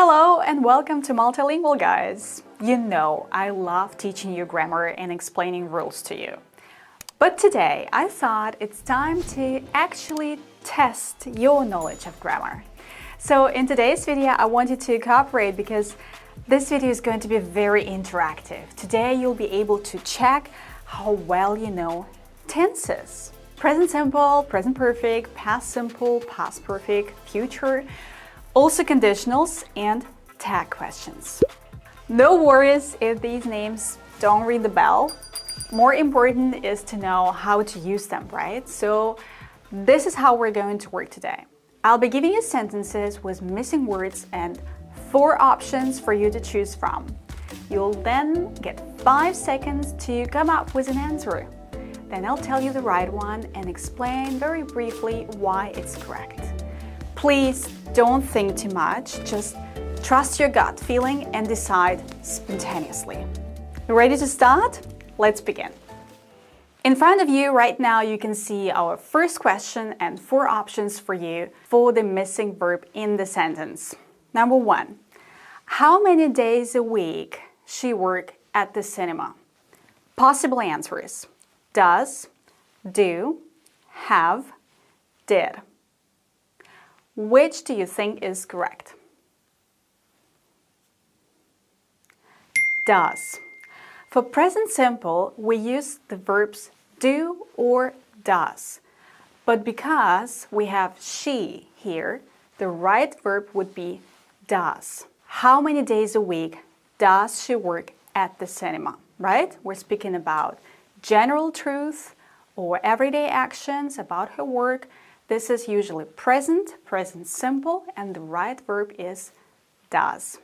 Hello and welcome to Multilingual, guys. You know I love teaching you grammar and explaining rules to you. But today I thought it's time to actually test your knowledge of grammar. So in today's video I want you to cooperate because this video is going to be very interactive. Today you'll be able to check how well you know tenses. Present simple, present perfect, past simple, past perfect, future, also conditionals and tag questions. No worries if these names don't ring the bell. More important is to know how to use them, right? So this is how we're going to work today. I'll be giving you sentences with missing words and 4 options for you to choose from. You'll then get 5 seconds to come up with an answer. Then I'll tell you the right one and explain very briefly why it's correct. Please don't think too much, just trust your gut feeling and decide spontaneously. Ready to start? Let's begin. In front of you right now you can see our first question and 4 options for you for the missing verb in the sentence. Number 1. How many days a week she work at the cinema? Possible answers: does, do, have, did. Which do you think is correct? Does. For present simple, we use the verbs do or does. But because we have she here, the right verb would be does. How many days a week does she work at the cinema, right? We're speaking about general truth or everyday actions about her work. This is usually present, present simple, and the right verb is does.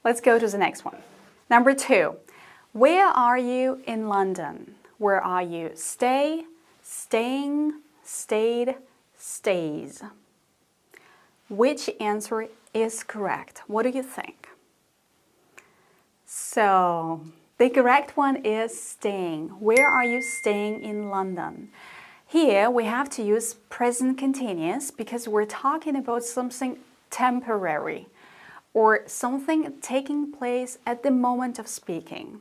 Let's go to the next one. Number 2. Where are you in London? Where are you? Stay, staying, stayed, stays. Which answer is correct? What do you think? So, the correct one is staying. Where are you staying in London? Here we have to use present continuous because we're talking about something temporary or something taking place at the moment of speaking.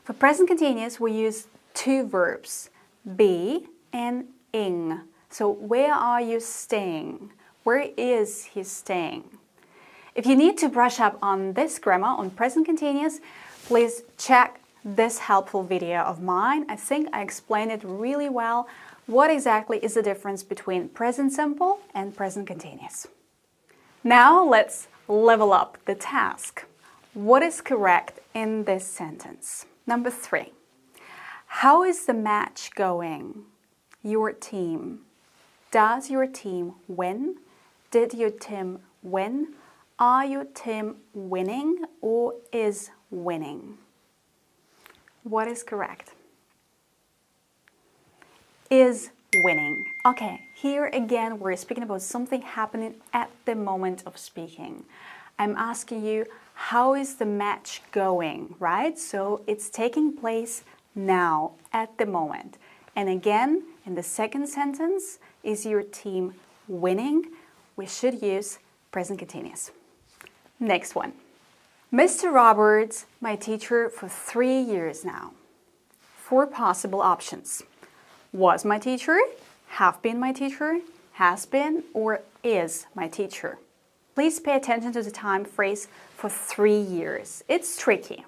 For present continuous we use 2 verbs, be and ing. So where are you staying? Where is he staying? If you need to brush up on this grammar on present continuous, please check this helpful video of mine. I think I explained it really well. What exactly is the difference between present simple and present continuous? Now let's level up the task. What is correct in this sentence? Number 3. How is the match going? Your team. Does your team win? Did your team win? Are your team winning or is winning? What is correct? Is winning. Okay, here again we're speaking about something happening at the moment of speaking. I'm asking you, how is the match going, right? So it's taking place now, at the moment. And again, in the second sentence, is your team winning? We should use present continuous. Next one. Mr. Roberts, my teacher for 3 years now. 4 possible options. Was my teacher, have been my teacher, has been, or is my teacher. Please pay attention to the time phrase for 3 years. It's tricky.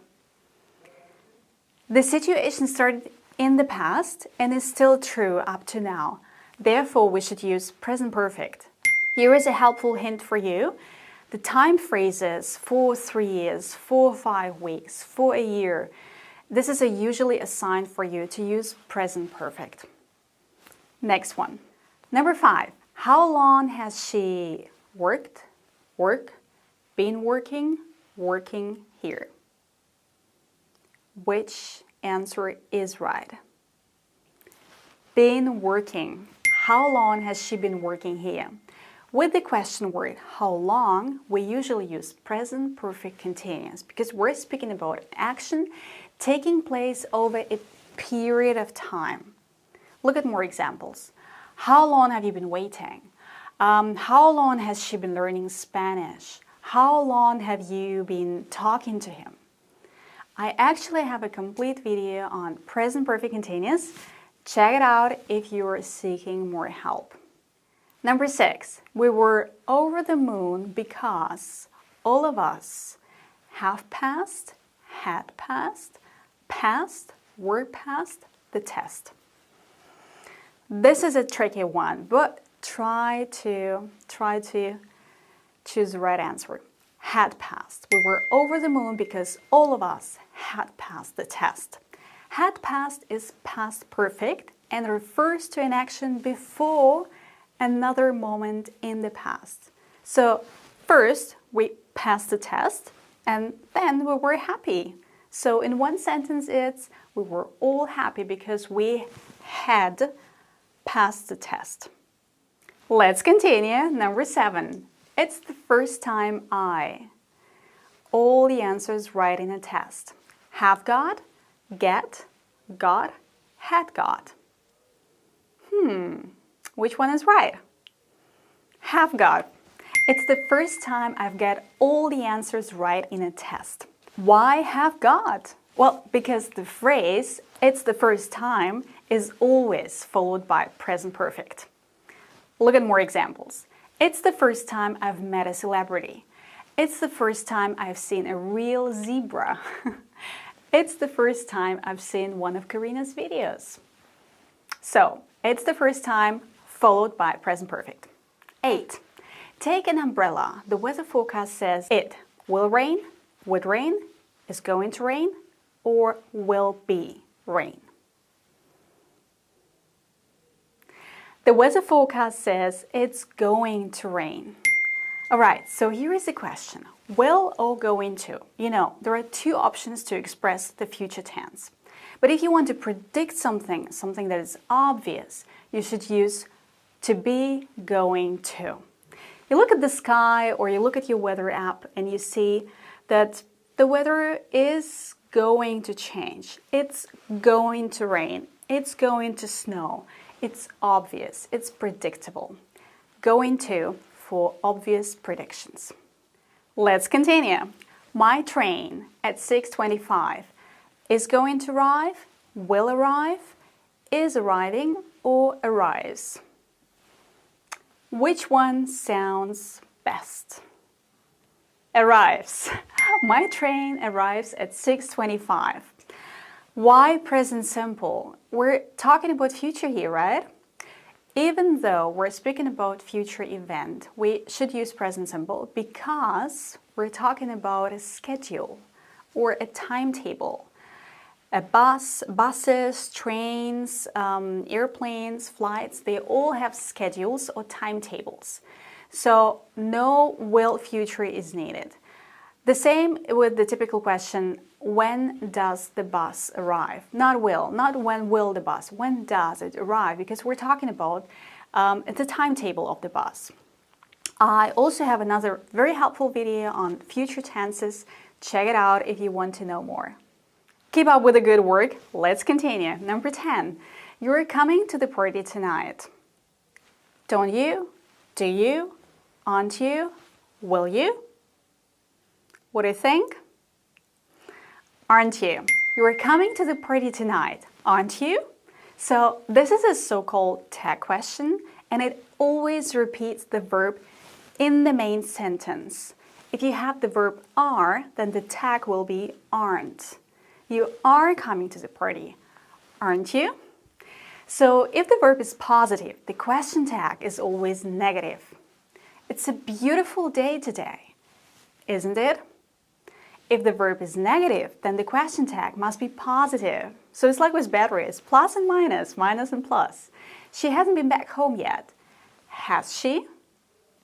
The situation started in the past and is still true up to now. Therefore, we should use present perfect. Here is a helpful hint for you. The time phrases for 3 years, for 5 weeks, for a year, this is usually a sign for you to use present perfect. Next one. Number 5. How long has she worked, been working, working here? Which answer is right? Been working. How long has she been working here? With the question word how long, we usually use present perfect continuous because we're speaking about action taking place over a period of time. Look at more examples. How long have you been waiting? How long has she been learning Spanish? How long have you been talking to him? I actually have a complete video on present perfect continuous. Check it out if you're seeking more help. Number 6, we were over the moon because all of us have passed, had passed, passed, were passed the test. This is a tricky one, but try to choose the right answer. Had passed. We were over the moon because all of us had passed the test. Had passed is past perfect and refers to an action before another moment in the past. So first we passed the test and then we were happy. So in one sentence it's we were all happy because we had passed the test. Let's continue. Number 7. It's the first time I. All the answers right in a test. Have got, get, got, had got. Which one is right? Have got. It's the first time I've got all the answers right in a test. Why have got? Well, because the phrase, it's the first time, is always followed by present perfect. Look at more examples. It's the first time I've met a celebrity. It's the first time I've seen a real zebra. It's the first time I've seen one of Karina's videos. So, it's the first time followed by present perfect. 8. Take an umbrella. The weather forecast says it will rain, would rain, is going to rain, or will be rain. The weather forecast says it's going to rain. Alright, so here is the question. Will or going to? You know, there are two options to express the future tense. But if you want to predict something that is obvious, you should use to be going to. You look at the sky or you look at your weather app and you see that the weather is going to change. It's going to rain. It's going to snow. It's obvious. It's predictable. Going to for obvious predictions. Let's continue. My train at 6:25 is going to arrive, will arrive, is arriving, or arrives. Which one sounds best? Arrives. My train arrives at 6:25. Why present simple? We're talking about future here, right? Even though we're speaking about future event, we should use present simple because we're talking about a schedule or a timetable. A bus, buses, trains, airplanes, flights, they all have schedules or timetables. So no will future is needed. The same with the typical question, when does the bus arrive? Not will, not when will the bus, when does it arrive? Because we're talking about the timetable of the bus. I also have another very helpful video on future tenses. Check it out if you want to know more. Keep up with the good work. Let's continue. Number 10. You're coming to the party tonight. Don't you? Do you? Aren't you? Will you? What do you think? Aren't you? You're coming to the party tonight, aren't you? So this is a so-called tag question, and it always repeats the verb in the main sentence. If you have the verb are, then the tag will be aren't. You are coming to the party, aren't you? So if the verb is positive, the question tag is always negative. It's a beautiful day today, isn't it? If the verb is negative, then the question tag must be positive. So it's like with batteries, plus and minus, minus and plus. She hasn't been back home yet. Has she?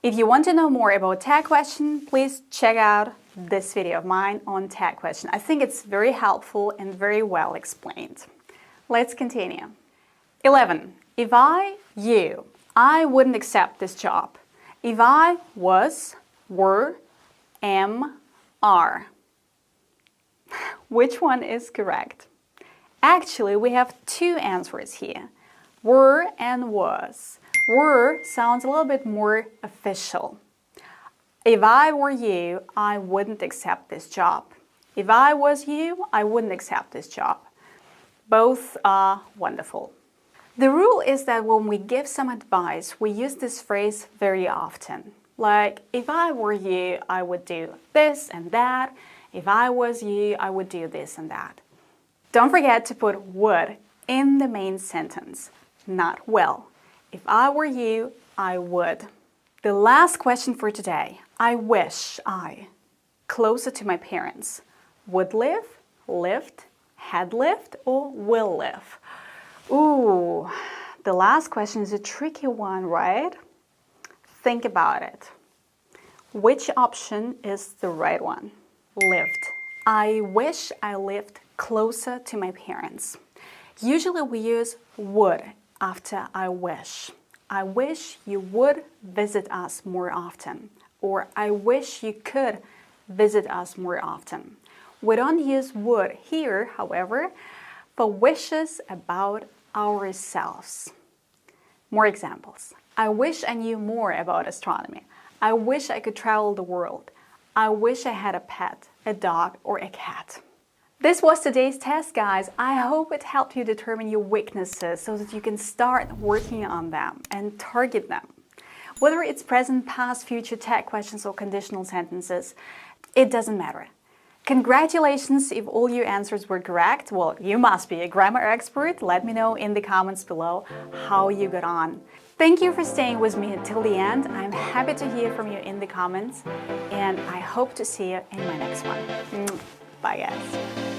If you want to know more about tag question, please check out this video of mine on tag question. I think it's very helpful and very well explained. Let's continue. 11. If you, I wouldn't accept this job. If I was, were, am, are. Which one is correct? Actually, we have two answers here. Were and was. Were sounds a little bit more official. If I were you, I wouldn't accept this job. If I was you, I wouldn't accept this job. Both are wonderful. The rule is that when we give some advice, we use this phrase very often. Like, if I were you, I would do this and that. If I was you, I would do this and that. Don't forget to put would in the main sentence, not will. If I were you, I would. The last question for today. I wish I, closer to my parents, would live, lived, had lived, or will live. Ooh, the last question is a tricky one, right? Think about it. Which option is the right one? Lived. I wish I lived closer to my parents. Usually we use would after I wish. I wish you would visit us more often. Or I wish you could visit us more often. We don't use would here, however, for wishes about ourselves. More examples. I wish I knew more about astronomy. I wish I could travel the world. I wish I had a pet, a dog, or a cat. This was today's test, guys. I hope it helped you determine your weaknesses so that you can start working on them and target them. Whether it's present, past, future, tag questions, or conditional sentences, it doesn't matter. Congratulations if all your answers were correct. Well, you must be a grammar expert. Let me know in the comments below how you got on. Thank you for staying with me until the end. I'm happy to hear from you in the comments, and I hope to see you in my next one. Bye, guys.